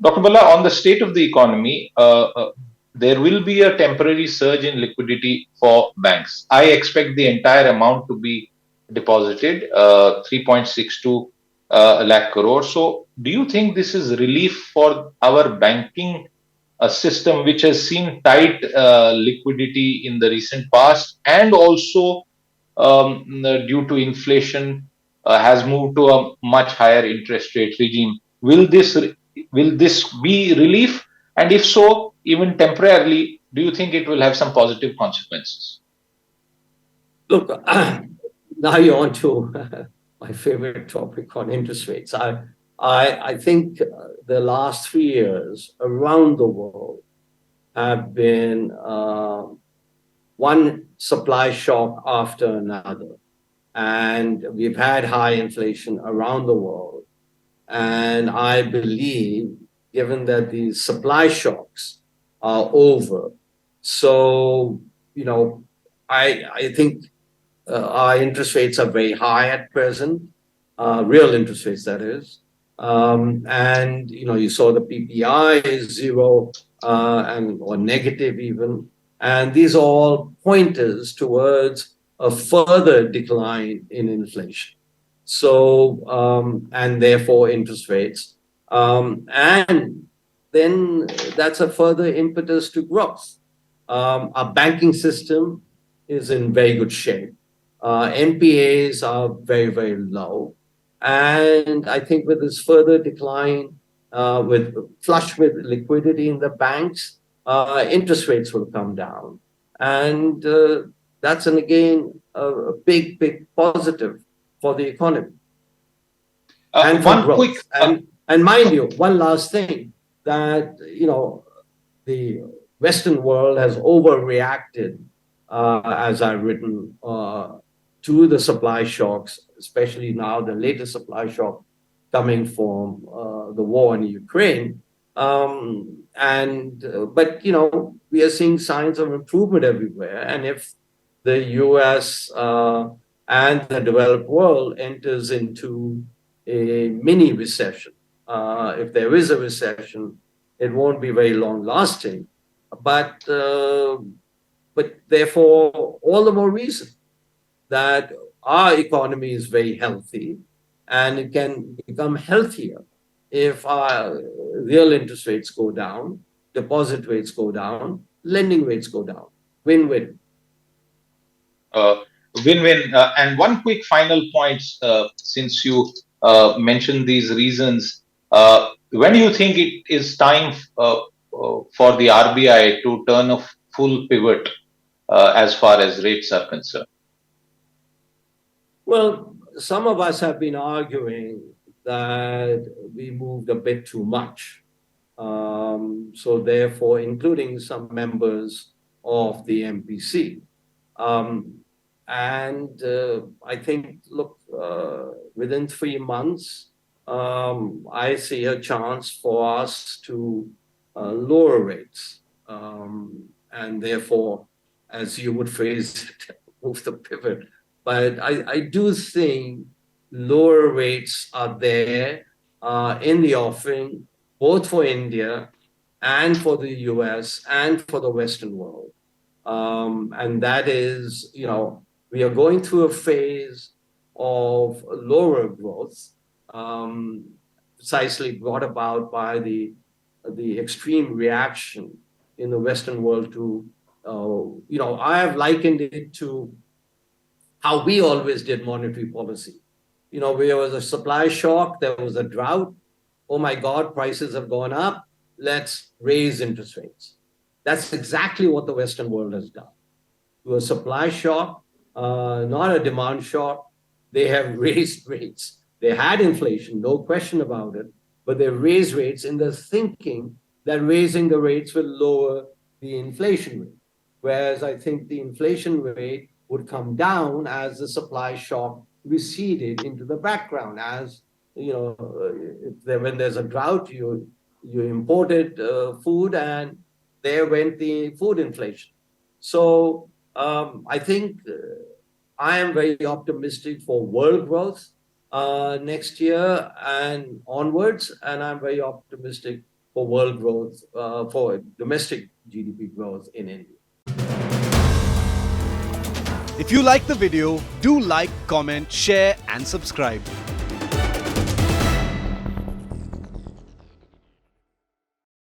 Dr. Bala, on the state of the economy, there will be a temporary surge in liquidity for banks. I expect the entire amount to be deposited, 3.62 lakh crore. So, do you think this is relief for our banking system, which has seen tight liquidity in the recent past, and also due to inflation, has moved to a much higher interest rate regime? Will this be relief? And if so, even temporarily, do you think it will have some positive consequences? Look, now you're on to my favorite topic on interest rates. I think the last 3 years around the world have been one supply shock after another. And we've had high inflation around the world. And I believe, given that these supply shocks are over, so, you know, I think our interest rates are very high at present, real interest rates, that is. And, you saw the PPI is zero and or negative even. And these are all pointers towards a further decline in inflation. So, and therefore interest rates. And then that's a further impetus to growth. Our banking system is in very good shape. NPAs are very, very low. And I think with this further decline, with flush with liquidity in the banks, interest rates will come down. And that's, and again, a big, big positive for the economy and for One quick, growth. And mind you, one last thing that, the Western world has overreacted, as I've written, to the supply shocks, especially now the latest supply shock coming from the war in Ukraine. But we are seeing signs of improvement everywhere. And if the U.S. And the developed world enters into a mini recession, if there is a recession, it won't be very long lasting. But therefore, all the more reason that our economy is very healthy, and it can become healthier if our real interest rates go down, deposit rates go down, lending rates go down. Win-win. uh, win-win. And one quick final point, since you mentioned these reasons, when do you think it is time for the RBI to turn a full pivot as far as rates are concerned? Well, some of us have been arguing that we moved a bit too much. So therefore, including some members of the MPC. Um, and I think, look, within 3 months, I see a chance for us to lower rates. And therefore, as you would phrase it, move the pivot. But I do think lower rates are there in the offing, both for India and for the US and for the Western world. And that is, we are going through a phase of lower growth, um, precisely brought about by the extreme reaction in the Western world to, I have likened it to how we always did monetary policy. There was a supply shock, there was a drought. Oh my God, prices have gone up. Let's raise interest rates. That's exactly what the Western world has done. To a supply shock, not a demand shock, they have raised rates. They had inflation, no question about it, but they raised rates in the thinking that raising the rates will lower the inflation rate. Whereas I think the inflation rate would come down as the supply shock receded into the background. As when there's a drought, you imported food, and there went the food inflation. So I think I am very optimistic for world growth next year and onwards, and I'm very optimistic for world growth, for domestic GDP growth in India. If you like the video, do like, comment, share and subscribe.